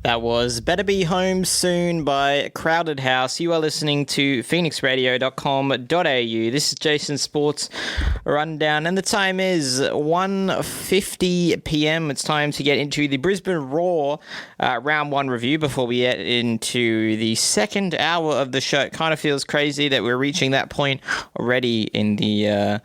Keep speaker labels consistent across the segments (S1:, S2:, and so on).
S1: That was Better Be Home Soon by Crowded House. You are listening to phoenixradio.com.au. This is Jason's Sports Rundown, and the time is 1:50 p.m. It's time to get into the Brisbane Roar Round 1 review before we get into the second hour of the show. It kind of feels crazy that we're reaching that point already in the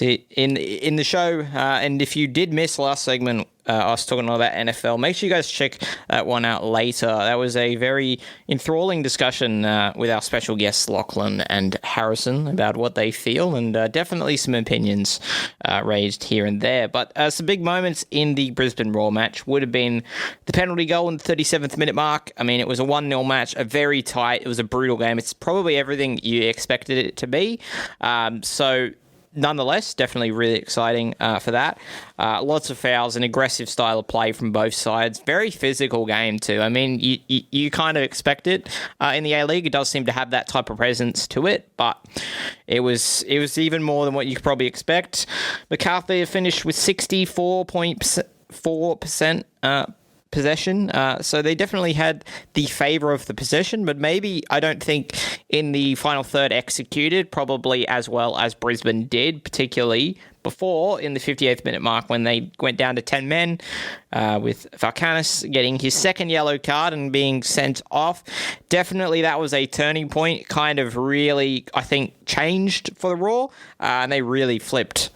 S1: in the show. And if you did miss last segment, I was talking all about NFL. Make sure you guys check that one out later. That was a very enthralling discussion with our special guests, Lachlan and Harrison, about what they feel, and definitely some opinions raised here and there. But some big moments in the Brisbane Roar match would have been the penalty goal in the 37th minute mark. I mean, it was a 1-0 match, a very tight, it was a brutal game. It's probably everything you expected it to be. So nonetheless, definitely really exciting for that. Lots of fouls, an aggressive style of play from both sides. Very physical game too. I mean, you kind of expect it in the A-League. It does seem to have that type of presence to it, but it was even more than what you could probably expect. MacArthur finished with 64.4% possession, so they definitely had the favour of the possession, but maybe, I don't think in the final third executed probably as well as Brisbane did, particularly before in the 58th minute mark when they went down to 10 men, with Valkanis getting his second yellow card and being sent off. Definitely that was a turning point, kind of really, I think, changed for the Raw, and they really flipped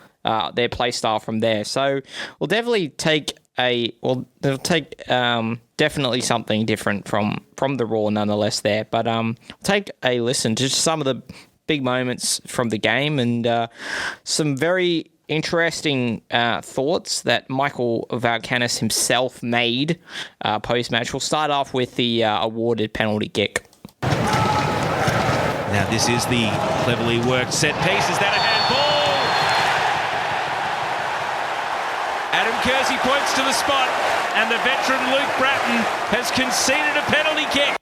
S1: their play style from there. So we'll definitely take they'll take definitely something different from the Raw nonetheless there. But take a listen to some of the big moments from the game and some very interesting thoughts that Michael Valkanis himself made post-match. We'll start off with the awarded penalty kick.
S2: Now this is the cleverly worked set piece. Is that a handball? Adam Kersey points to the spot, and the veteran Luke Bratton has conceded a penalty kick.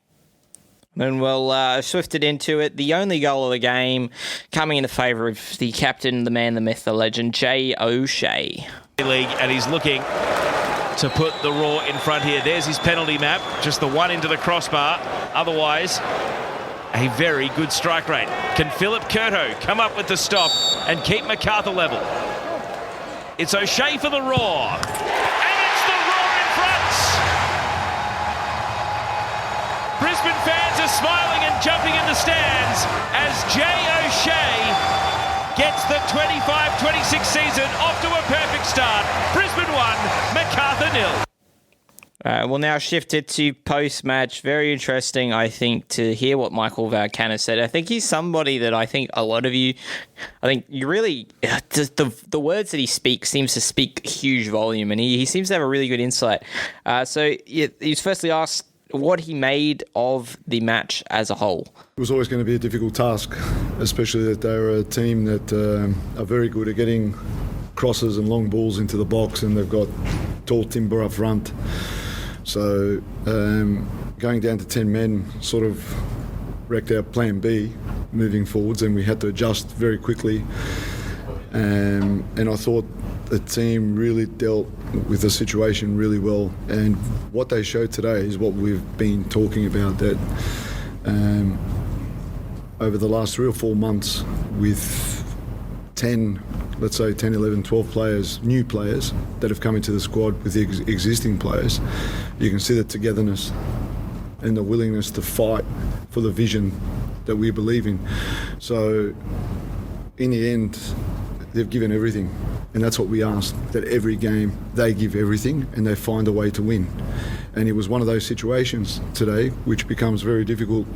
S1: And we'll swift it into it. The only goal of the game coming in the favour of the captain, the man, the myth, the legend, Jay O'Shea.
S2: And he's looking to put the Raw in front here. There's his penalty map, just the one into the crossbar. Otherwise, a very good strike rate. Can Philip Curto come up with the stop and keep MacArthur level? It's O'Shea for the Raw. And it's the Raw in front. Brisbane fans are smiling and jumping in the stands as Jay O'Shea gets the 25-26 season off to a perfect start. Brisbane 1, MacArthur 0.
S1: We'll now shift it to post-match. Very interesting, I think, to hear what Michael Valkanis said. I think he's somebody that I think a lot of you, really, the words that he speaks seems to speak huge volume, and he seems to have a really good insight. So he was firstly asked what he made of the match as a whole.
S3: It was always going to be a difficult task, especially that they're a team that are very good at getting crosses and long balls into the box, and they've got tall timber up front. So going down to 10 men sort of wrecked our plan B moving forwards, and we had to adjust very quickly. And I thought the team really dealt with the situation really well. And what they showed today is what we've been talking about, that over the last 3 or 4 months with 10, 11, 12 players, new players that have come into the squad with the existing players, you can see the togetherness and the willingness to fight for the vision that we believe in. So in the end, they've given everything, and that's what we ask, that every game they give everything and they find a way to win. And it was one of those situations today which becomes very difficult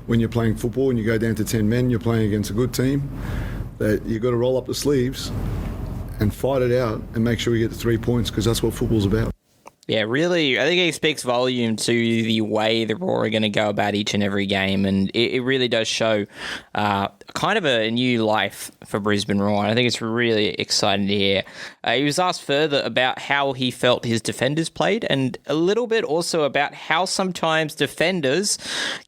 S3: when you're playing football and you go down to 10 men, you're playing against a good team, that you've got to roll up the sleeves and fight it out and make sure we get the 3 points, because that's what football's about.
S1: Yeah, really, I think it speaks volume to the way the Raw are going to go about each and every game, and it really does show kind of a new life for Brisbane Raw. I think it's really exciting to hear. He was asked further about how he felt his defenders played, and a little bit also about how sometimes defenders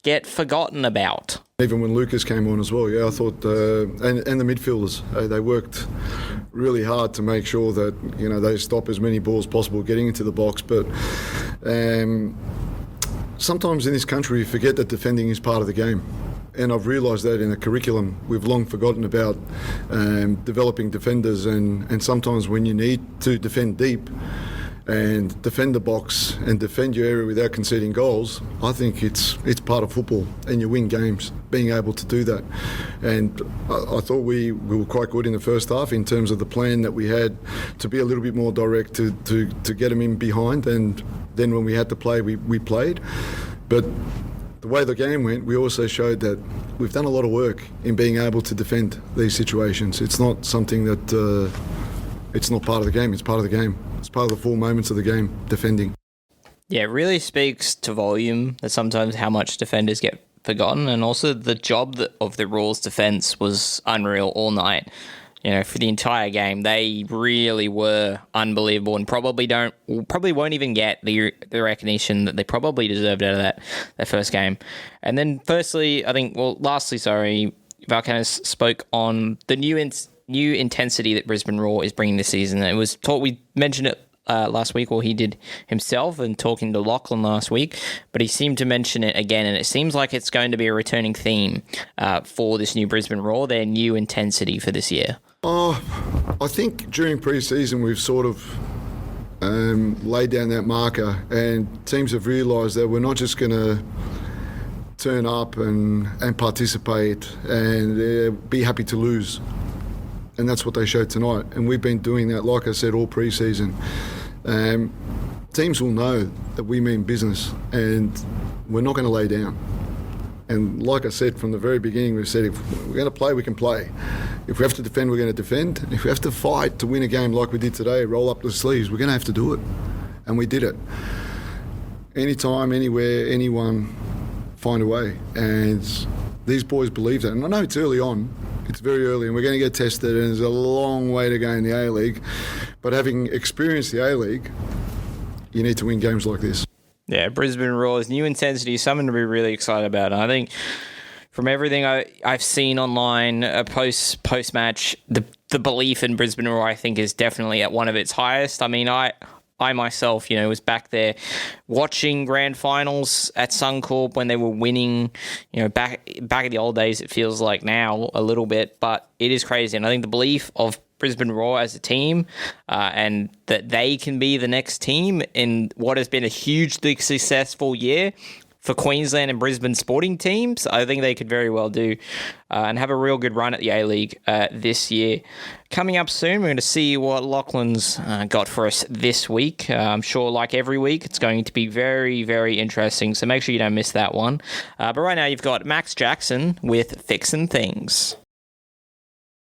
S1: get forgotten about.
S3: Even when Lucas came on as well, I thought, and the midfielders, they worked really hard to make sure that they stop as many balls possible getting into the box. But sometimes in this country we forget that defending is part of the game. And I've realised that in the curriculum we've long forgotten about developing defenders, and sometimes when you need to defend deep and defend the box and defend your area without conceding goals, I think it's part of football, and you win games being able to do that. And I thought we were quite good in the first half in terms of the plan that we had to be a little bit more direct to get them in behind, and then when we had to play, we played. But the way the game went, we also showed that we've done a lot of work in being able to defend these situations. It's not something that it's not part of the game. It's part of the game. It's part of the full moments of the game, defending.
S1: Yeah, it really speaks to volume that sometimes how much defenders get forgotten, and also the job of the Royals defence was unreal all night. You know, for the entire game, they really were unbelievable, and probably won't even get the recognition that they probably deserved out of that first game. And then, lastly, Valkanis spoke on the new intensity that Brisbane Roar is bringing this season. It was we mentioned it last week, or he did himself, and talking to Lachlan last week, but he seemed to mention it again, and it seems like it's going to be a returning theme for this new Brisbane Roar, their new intensity for this year.
S3: I think during pre-season we've sort of laid down that marker, and teams have realised that we're not just going to turn up and participate and be happy to lose. And that's what they showed tonight. And we've been doing that, like I said, all pre-season. Teams will know that we mean business, and we're not going to lay down. And like I said, from the very beginning, we've said if we're going to play, we can play. If we have to defend, we're going to defend. If we have to fight to win a game like we did today, roll up the sleeves, we're going to have to do it. And we did it. Anytime, anywhere, anyone, find a way. And these boys believe that. And I know it's early on. It's very early, and we're going to get tested, and there's a long way to go in the A-League. But having experienced the A-League, you need to win games like this.
S1: Yeah, Brisbane Roar's new intensity is something to be really excited about. And I think from everything I've seen online post-match, the belief in Brisbane Roar, I think, is definitely at one of its highest. I mean, I myself, was back there watching grand finals at Suncorp when they were winning, back in the old days, it feels like now a little bit, but it is crazy. And I think the belief of Brisbane Roar as a team, and that they can be the next team in what has been a hugely successful year for Queensland and Brisbane sporting teams, I think they could very well do and have a real good run at the A-League this year. Coming up soon, we're going to see what Lachlan's got for us this week. I'm sure, like every week, it's going to be very, very interesting, so make sure you don't miss that one. But right now, you've got Max Jackson with Fixin' Things.